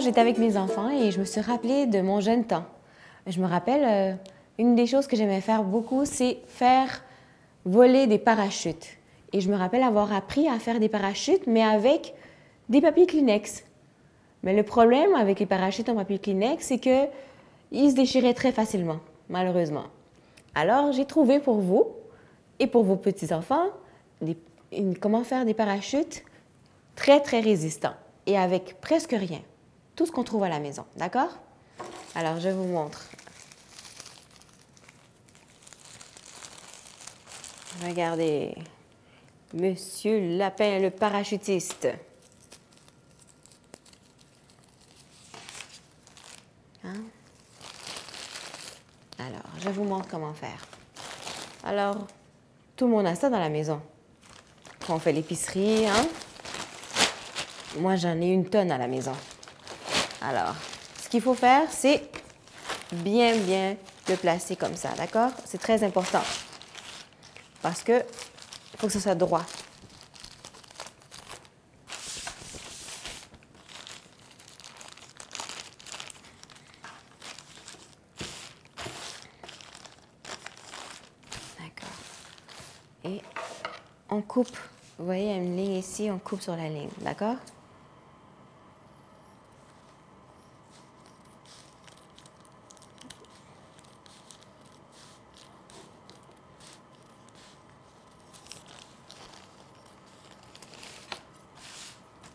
j'étais avec mes enfants et je me suis rappelée de mon jeune temps. Je me rappelle, une des choses que j'aimais faire beaucoup, c'est faire voler des parachutes. Et je me rappelle avoir appris à faire des parachutes, mais avec des papiers Kleenex. Mais le problème avec les parachutes en papier Kleenex, c'est qu'ils se déchiraient très facilement, malheureusement. Alors, j'ai trouvé pour vous et pour vos petits-enfants comment faire des parachutes très, très résistants et avec presque rien. Tout ce qu'on trouve à la maison, d'accord? Alors, je vous montre. Regardez, Monsieur Lapin, le parachutiste. Hein? Alors, je vous montre comment faire. Alors, tout le monde a ça dans la maison. Quand on fait l'épicerie, hein? Moi, j'en ai une tonne à la maison. Alors, ce qu'il faut faire, c'est bien le placer comme ça, d'accord? C'est très important. Parce que il faut que ce soit droit. D'accord. Et on coupe. Vous voyez, une ligne ici, on coupe sur la ligne, d'accord?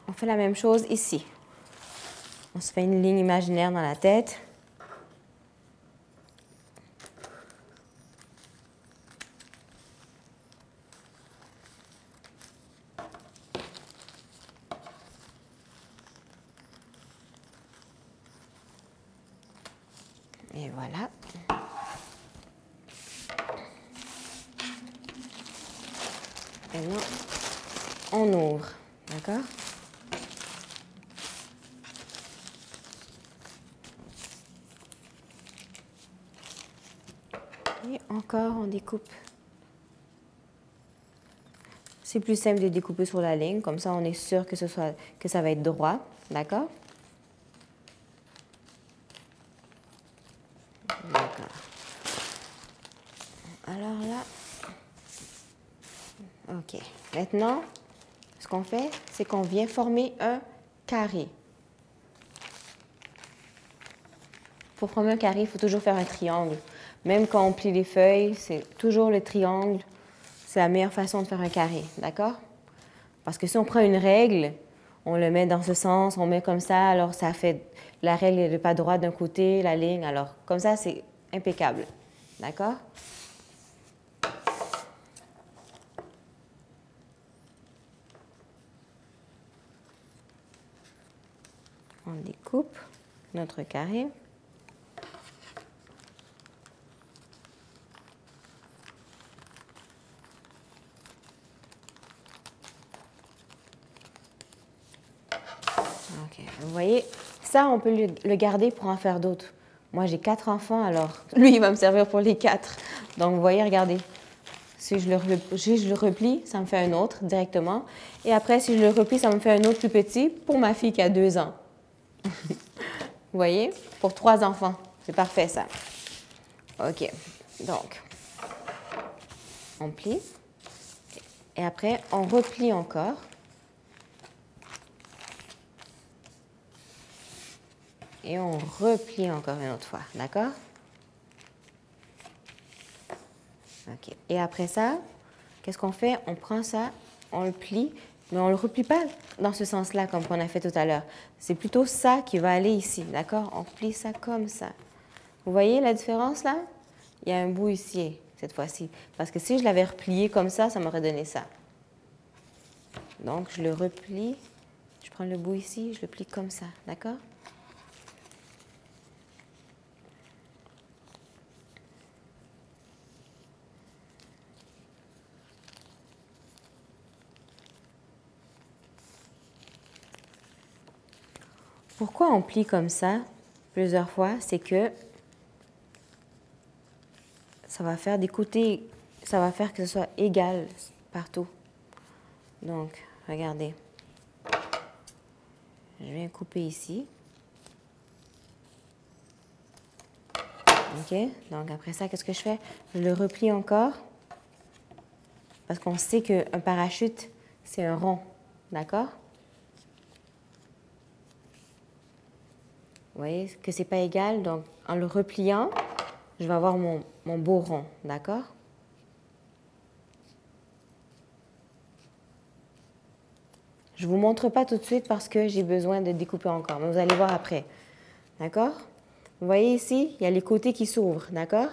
On fait la même chose ici. On se fait une ligne imaginaire dans la tête. Et voilà. Et là, on ouvre, d'accord? Et encore, on découpe. C'est plus simple de découper sur la ligne, comme ça on est sûr que ça va être droit, d'accord? D'accord. Alors là, ok. Maintenant, ce qu'on fait, c'est qu'on vient former un carré. Pour former un carré, il faut toujours faire un triangle. Même quand on plie les feuilles, c'est toujours le triangle. C'est la meilleure façon de faire un carré, d'accord? Parce que si on prend une règle, on le met dans ce sens, on met comme ça, alors ça fait... La règle n'est pas droite d'un côté, la ligne, alors comme ça, c'est impeccable, d'accord? On découpe notre carré. OK. Vous voyez, ça, on peut le garder pour en faire d'autres. Moi, j'ai 4 enfants, alors lui, il va me servir pour les 4. Donc, vous voyez, regardez. Si je le replie, ça me fait un autre directement. Et après, si je le replie, ça me fait un autre plus petit pour ma fille qui a 2 ans. Vous voyez? Pour 3 enfants. C'est parfait, ça. OK. Donc, on plie. Et après, on replie encore. Et on replie encore une autre fois, d'accord? OK. Et après ça, qu'est-ce qu'on fait? On prend ça, on le plie, mais on ne le replie pas dans ce sens-là, comme on a fait tout à l'heure. C'est plutôt ça qui va aller ici, d'accord? On plie ça comme ça. Vous voyez la différence là? Il y a un bout ici, cette fois-ci. Parce que si je l'avais replié comme ça m'aurait donné ça. Donc, je le replie. Je prends le bout ici, je le plie comme ça, d'accord? Pourquoi on plie comme ça plusieurs fois? C'est que ça va faire des côtés, ça va faire que ce soit égal partout. Donc, regardez. Je viens couper ici. OK? Donc, après ça, qu'est-ce que je fais? Je le replie encore parce qu'on sait qu'un parachute, c'est un rond. D'accord? Vous voyez que c'est pas égal. Donc, en le repliant, je vais avoir mon beau rond. D'accord? Je ne vous montre pas tout de suite parce que j'ai besoin de découper encore, mais vous allez voir après. D'accord? Vous voyez ici, il y a les côtés qui s'ouvrent. D'accord?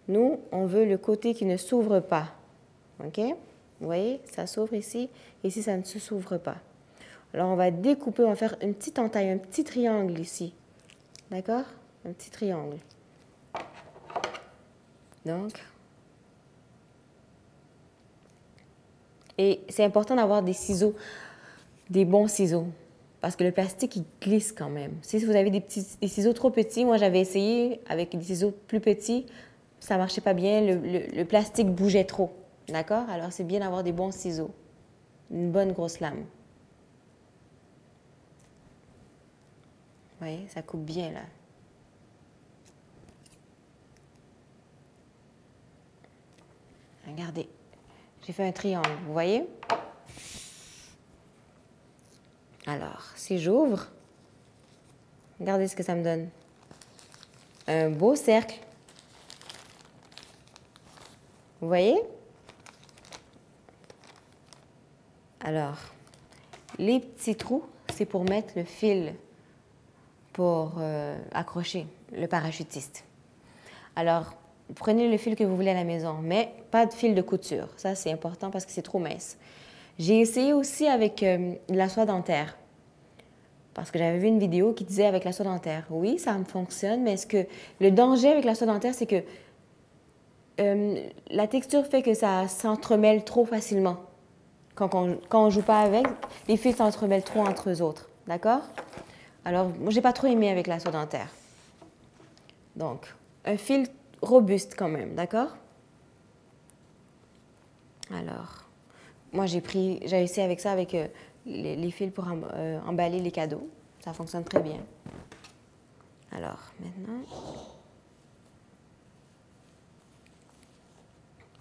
Nous, on veut le côté qui ne s'ouvre pas. OK? Vous voyez, ça s'ouvre ici. Ici, ça ne s'ouvre pas. Alors, on va découper, on va faire une petite entaille, un petit triangle ici. D'accord? Un petit triangle. Donc, et c'est important d'avoir des ciseaux, des bons ciseaux, parce que le plastique, il glisse quand même. Si vous avez des ciseaux trop petits, moi j'avais essayé avec des ciseaux plus petits, ça ne marchait pas bien, le plastique bougeait trop. D'accord? Alors c'est bien d'avoir des bons ciseaux, une bonne grosse lame. Vous voyez, ça coupe bien là. Regardez, j'ai fait un triangle, vous voyez? Alors, si j'ouvre, regardez ce que ça me donne. Un beau cercle. Vous voyez? Alors, les petits trous, c'est pour mettre le fil pour accrocher le parachutiste. Alors, prenez le fil que vous voulez à la maison, mais pas de fil de couture. Ça, c'est important parce que c'est trop mince. J'ai essayé aussi avec de la soie dentaire. Parce que j'avais vu une vidéo qui disait avec la soie dentaire. Oui, ça me fonctionne, mais est-ce que le danger avec la soie dentaire, c'est que la texture fait que ça s'entremêle trop facilement. Quand on ne joue pas avec, les fils s'entremêlent trop entre eux autres. D'accord? Alors, moi, j'ai pas trop aimé avec la soie dentaire. Donc, un fil robuste quand même, d'accord? Alors, moi, j'ai essayé avec ça, avec les fils pour emballer les cadeaux. Ça fonctionne très bien. Alors, maintenant,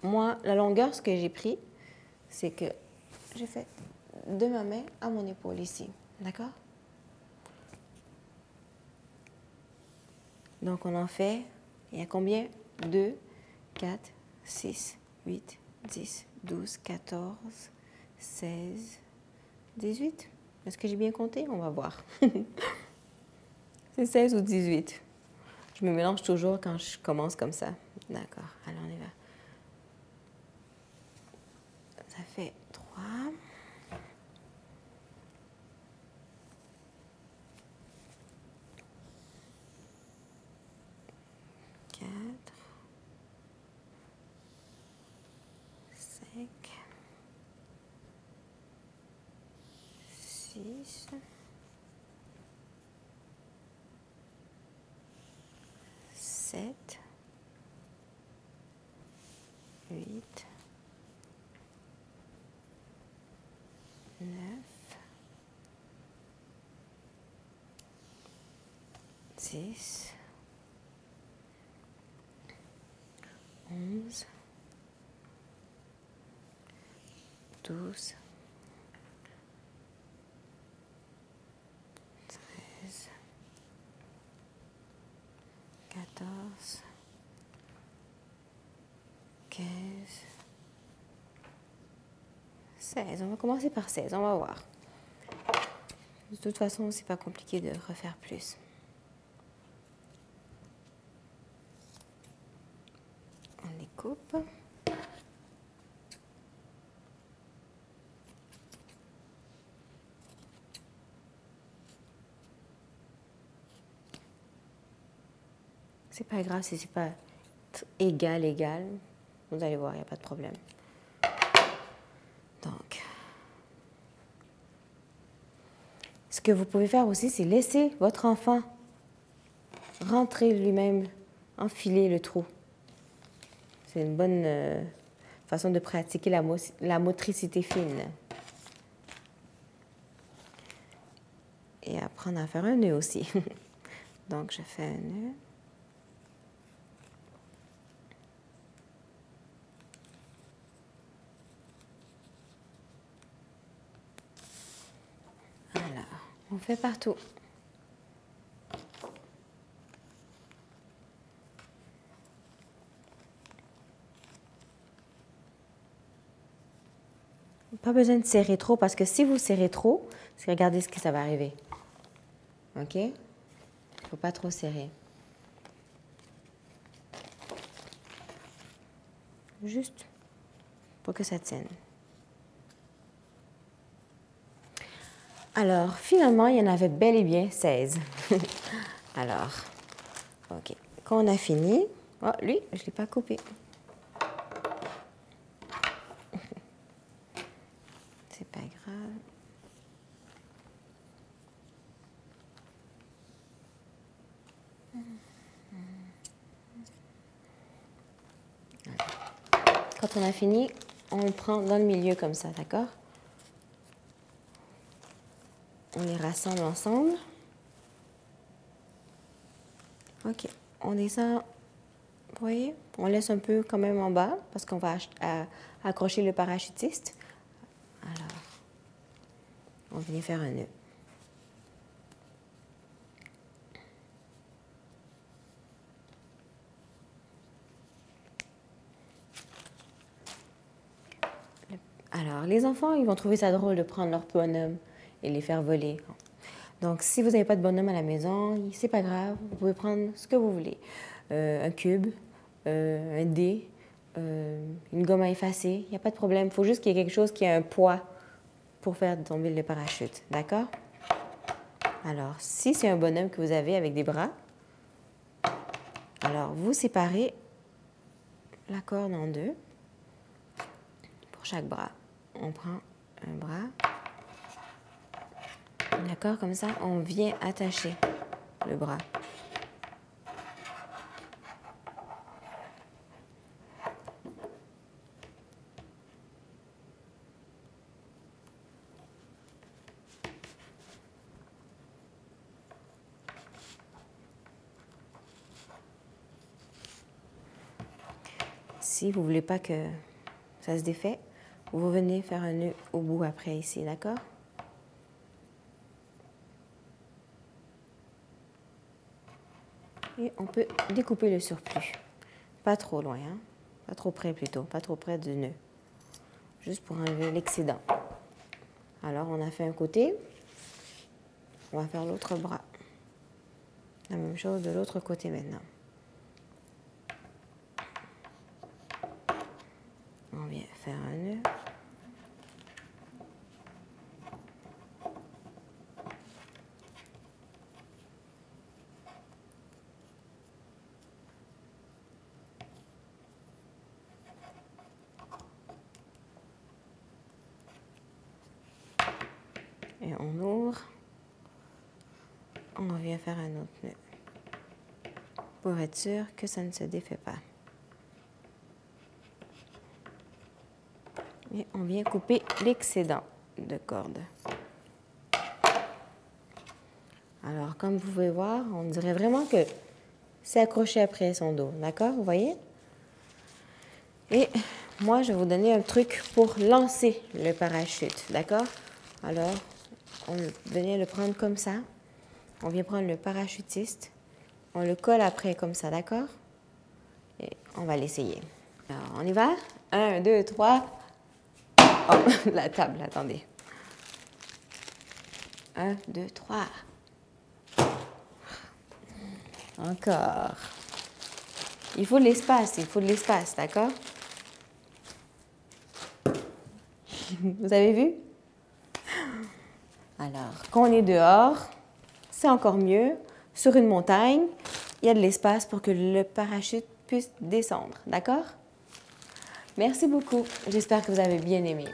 moi, la longueur, ce que j'ai pris, c'est que j'ai fait de ma main à mon épaule ici. D'accord? Donc, on en fait, il y a combien? 2, 4, 6, 8, 10, 12, 14, 16, 18. Est-ce que j'ai bien compté? On va voir. C'est 16 ou 18. Je me mélange toujours quand je commence comme ça. D'accord. Alors, on y va. Ça fait 3. 4. 5. 6. 7. 8. 9. 10. 11. 12. 13. 14. 15. 16. On va commencer par 16. On va voir. De toute façon, c'est pas compliqué de refaire plus. On les coupe. C'est pas grave si c'est pas égal. Vous allez voir, il n'y a pas de problème. Donc, ce que vous pouvez faire aussi, c'est laisser votre enfant rentrer lui-même, enfiler le trou. C'est une bonne façon de pratiquer la motricité fine. Et apprendre à faire un nœud aussi. Donc, je fais un nœud. On fait partout. Pas besoin de serrer trop parce que si vous serrez trop, regardez ce que ça va arriver. OK? Il ne faut pas trop serrer. Juste pour que ça tienne. Alors, finalement, il y en avait bel et bien 16. Alors, OK. Quand on a fini... Oh, lui, je ne l'ai pas coupé. C'est pas grave. Quand on a fini, on le prend dans le milieu comme ça, d'accord? On les rassemble ensemble. OK. On descend, vous voyez? On laisse un peu quand même en bas parce qu'on va accrocher le parachutiste. Alors, on vient faire un nœud. Alors, les enfants, ils vont trouver ça drôle de prendre leur bonhomme et les faire voler. Donc, si vous n'avez pas de bonhomme à la maison, c'est pas grave, vous pouvez prendre ce que vous voulez. Un cube, un dé, une gomme à effacer, il n'y a pas de problème. Il faut juste qu'il y ait quelque chose qui ait un poids pour faire tomber le parachute, d'accord? Alors, si c'est un bonhomme que vous avez avec des bras, alors vous séparez la corde en deux pour chaque bras. On prend un bras, d'accord, comme ça, on vient attacher le bras. Si vous ne voulez pas que ça se défait, vous venez faire un nœud au bout après ici, d'accord? Et on peut découper le surplus. Pas trop loin, hein? Pas trop près plutôt, pas trop près du nœud. Juste pour enlever l'excédent. Alors, on a fait un côté. On va faire l'autre bras. La même chose de l'autre côté maintenant. On vient faire un nœud. Et on ouvre. On vient faire un autre nœud. Pour être sûr que ça ne se défait pas. Et on vient couper l'excédent de corde. Alors, comme vous pouvez voir, on dirait vraiment que c'est accroché après son dos. D'accord? Vous voyez? Et moi, je vais vous donner un truc pour lancer le parachute. D'accord? Alors, on vient le prendre comme ça. On vient prendre le parachutiste. On le colle après comme ça. D'accord? Et on va l'essayer. Alors, on y va? 1, 2, 3. Oh, la table, attendez. 1, 2, 3. Encore. Il faut de l'espace, d'accord? Vous avez vu? Alors, quand on est dehors, c'est encore mieux. Sur une montagne, il y a de l'espace pour que le parachute puisse descendre, d'accord? Merci beaucoup. J'espère que vous avez bien aimé.